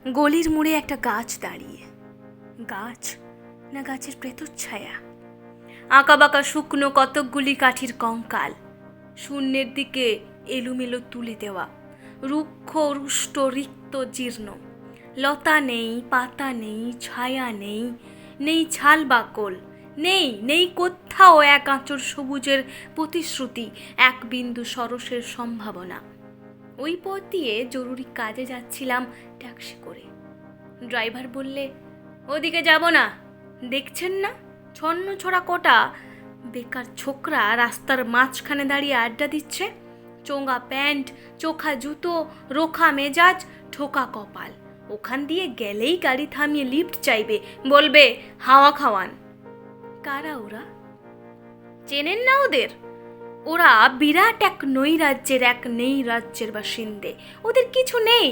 গলির মোড়ে একটা গাছ দাঁড়িয়ে। গাছ না গাছের প্রেতচ্ছায়া? আঁকাবাঁকা শুকনো কতকগুলি কাঠির কঙ্কাল, শূন্যের দিকে এলোমেলো তুলে দেওয়া, রুক্ষ রুষ্ট রিক্ত জীর্ণ। লতা নেই, পাতা নেই, ছায়া নেই, নেই ছাল বাকল, নেই নেই কোথাও এক আঁচড় সবুজের প্রতিশ্রুতি, এক বিন্দু সরসের সম্ভাবনা। ওই পথ দিয়ে জরুরি কাজে যাচ্ছিলাম ট্যাক্সি করে। ড্রাইভার বললে, ওদিকে যাব না, দেখছেন না ছন্ন ছড়া কটা বেকার ছোকরা রাস্তার মাঝখানে দাঁড়িয়ে আড্ডা দিচ্ছে। চোঙা প্যান্ট, চোখা জুতো, রোখা মেজাজ, ঠোকা কপাল। ওখান দিয়ে গেলেই গাড়ি থামিয়ে লিফট চাইবে, বলবে হাওয়া খাওয়ান। কারা ওরা? চেনেন না ওদের? ওরা বিরাট এক নেই রাজ্যের বাসিন্দে। ওদের কিছু নেই,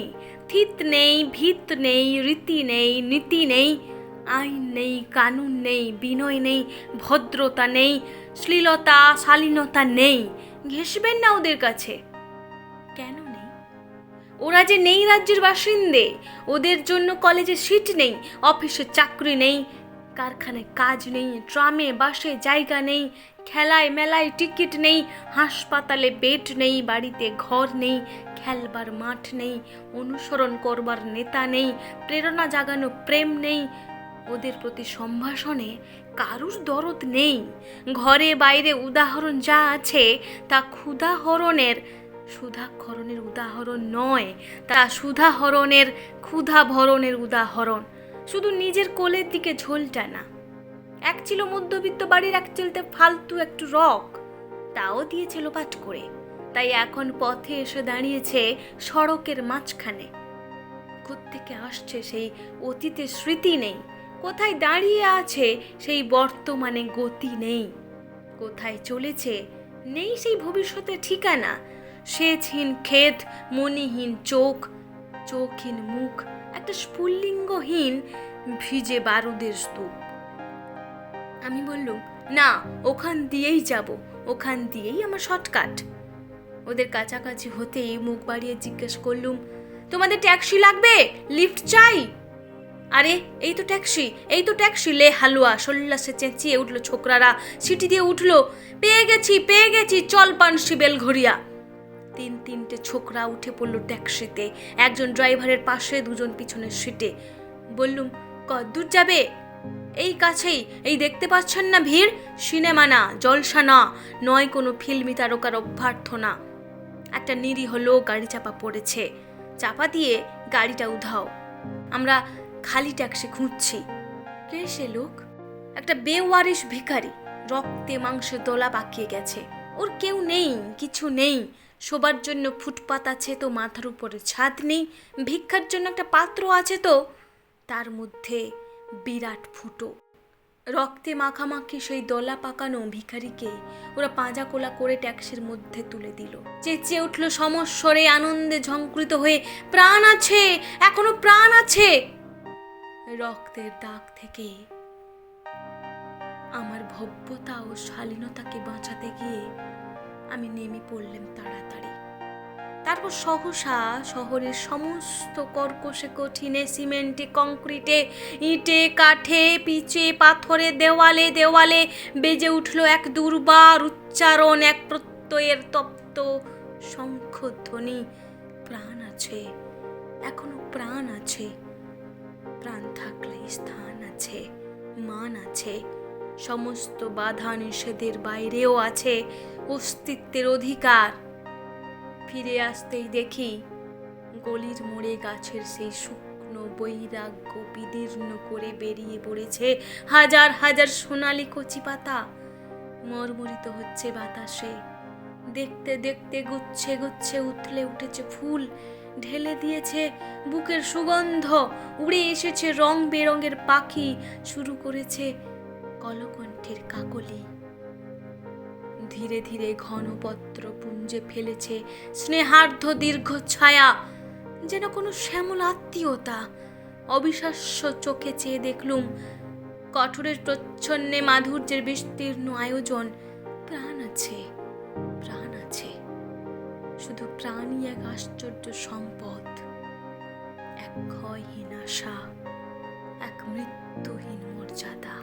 থিত নেই, ভিত নেই, রীতি নেই, নীতি নেই, আইন নেই, কানুন নেই, বিনয় নেই, ভদ্রতা নেই, শ্লীলতা শালীনতা নেই। ঘেঁষবেন না ওদের কাছে। কেন নেই? ওরা যে নেই রাজ্যের বাসিন্দে, ওদের জন্য কলেজে সিট নেই, অফিসে চাকরি নেই, কারখানায় কাজ নেই, ট্রামে বাসে জায়গা নেই, খেলায় মেলায় টিকিট নেই, হাসপাতালে বেড নেই, বাড়িতে ঘর নেই, খেলবার মাঠ নেই, অনুসরণ করবার নেতা নেই, প্রেরণা জাগানো প্রেম নেই। ওদের প্রতি সম্ভাষণে কারুর দরদ নেই। ঘরে বাইরে উদাহরণ যা আছে তা ক্ষুধাহরণের সুধাক্ষরণের উদাহরণ নয়, তা সুধাহরণের ক্ষুধাভরণের উদাহরণ। শুধু নিজের কোলের দিকে ঝোলটা না। এক ছিল মধ্যবিত্ত বাড়ির এক চিলতে ফালতু একটু রক, তাও দিয়েছিল পাঠ করে। তাই এখন পথে এসে দাঁড়িয়েছে সড়কের মাঝখানে। কোত্থেকে আসছে সেই অতীতের স্মৃতি নেই, কোথায় দাঁড়িয়ে আছে সেই বর্তমানে গতি নেই, কোথায় চলেছে নেই সেই ভবিষ্যতের ঠিকানা। সেচহীন ক্ষেত, মনিহীন চোখ, চোখহীন মুখ, একটা স্ফুল্লিঙ্গহীন ভিজে বারুদের স্তূপ। আমি বললুম, না, ওখান দিয়েই যাব, ওখান দিয়েই আমার শর্টকাট। ওদের কাছাকাছি হতেই মুখ বাড়িয়ে জিজ্ঞেস করলুম, তোমাদের ট্যাক্সি লাগবে? লিফট চাই? আরে এই তো ট্যাক্সি, এই তো ট্যাক্সি, লে হালুয়া সল্লাসে চেঁচিয়ে উঠলো ছোকরারা, সিটি দিয়ে উঠলো, পেয়ে গেছি, চল পানসি বেলঘরিয়া। তিনটে ছোকরা উঠে পড়লো ট্যাক্সিতে, একজন ড্রাইভারের পাশে, দুজন পিছনের সিটে। বললুম, কদ্দূর যাবে? এই কাছেই, এই দেখতে পাচ্ছেন না ভিড়? সিনেমা না, জলসা না, নয় কোনো ফিল্মি তারকার অভ্যর্থনা। একটা নিরীহ লোক গাড়ি চাপা পড়েছে, চাপা দিয়ে গাড়িটা উধাও। আমরা খালি ট্যাক্সি খুঁজছি। কে সে লোক? একটা বেওয়ারিশ ভিখারি, রক্তে মাংসে দলা পাকিয়ে গেছে। ওর কেউ নেই, কিছু নেই। শোবার জন্য ফুটপাত আছে তো মাথার উপরে ছাদ নেই, ভিক্ষার জন্য একটা পাত্র আছে তো তার মধ্যে বিরাট ফুটো। রক্তে মাখামাখি সেই দলা পাকানো ভিখারিকে ওরা পাঁজা কোলা করে ট্যাক্সির মধ্যে তুলে দিল। চেঁচিয়ে উঠল সমস্বরে, আনন্দে ঝংকৃত হয়ে, প্রাণ আছে, এখনো প্রাণ আছে। রক্তের দাগ থেকে আমার ভব্যতা ও শালীনতাকে বাঁচাতে গিয়ে আমি নেমে পড়লাম তাড়াতাড়ি। তারপর সহসা শহরের সমস্ত কর্কশে কঠিনে, সিমেন্টে কংক্রিটে, ইটে কাঠে, পিচে পাথরে, দেওয়ালে দেওয়ালে বেজে উঠল এক দুর্বার উচ্চারণ, এক প্রত্যয়ের তপ্ত শঙ্খধ্বনি। প্রাণ আছে, এখনো প্রাণ আছে। প্রাণ থাকলে স্থান আছে, মান আছে, সমস্ত বাধা নিষেধের বাইরেও আছে অস্তিত্বের অধিকার। ফিরে আসতেই দেখি গলির মোড়ে গাছের সেই শুকনো বৈরাগ্য বিদীর্ণ করে বেরিয়ে পড়েছে হাজার হাজার সোনালি কচি পাতা। মরমরিত হচ্ছে বাতাসে। দেখতে দেখতে গুচ্ছে গুচ্ছে উথলে উঠেছে ফুল, ঢেলে দিয়েছে বুকের সুগন্ধ, উড়ে এসেছে রং বেরঙের পাখি, শুরু করেছে কলকণ্ঠের কাকলি। ধীরে ধীরে ঘনপত্র পুঞ্জে ফেলেছে স্নেহার্ধ দীর্ঘ ছায়া, যেন কোনো শ্যামল আত্মীয়তা। অবিশ্বাস্য চোখে চেয়ে দেখলুম কঠোরের প্রচ্ছন্নে মাধুর্যের বিস্তীর্ণ আয়োজন। প্রাণ আছে, প্রাণ আছে, শুধু প্রাণই এক আশ্চর্য সম্পদ। এক ক্ষয়হীন আশা, এক মৃত্যুহীন মর্যাদা।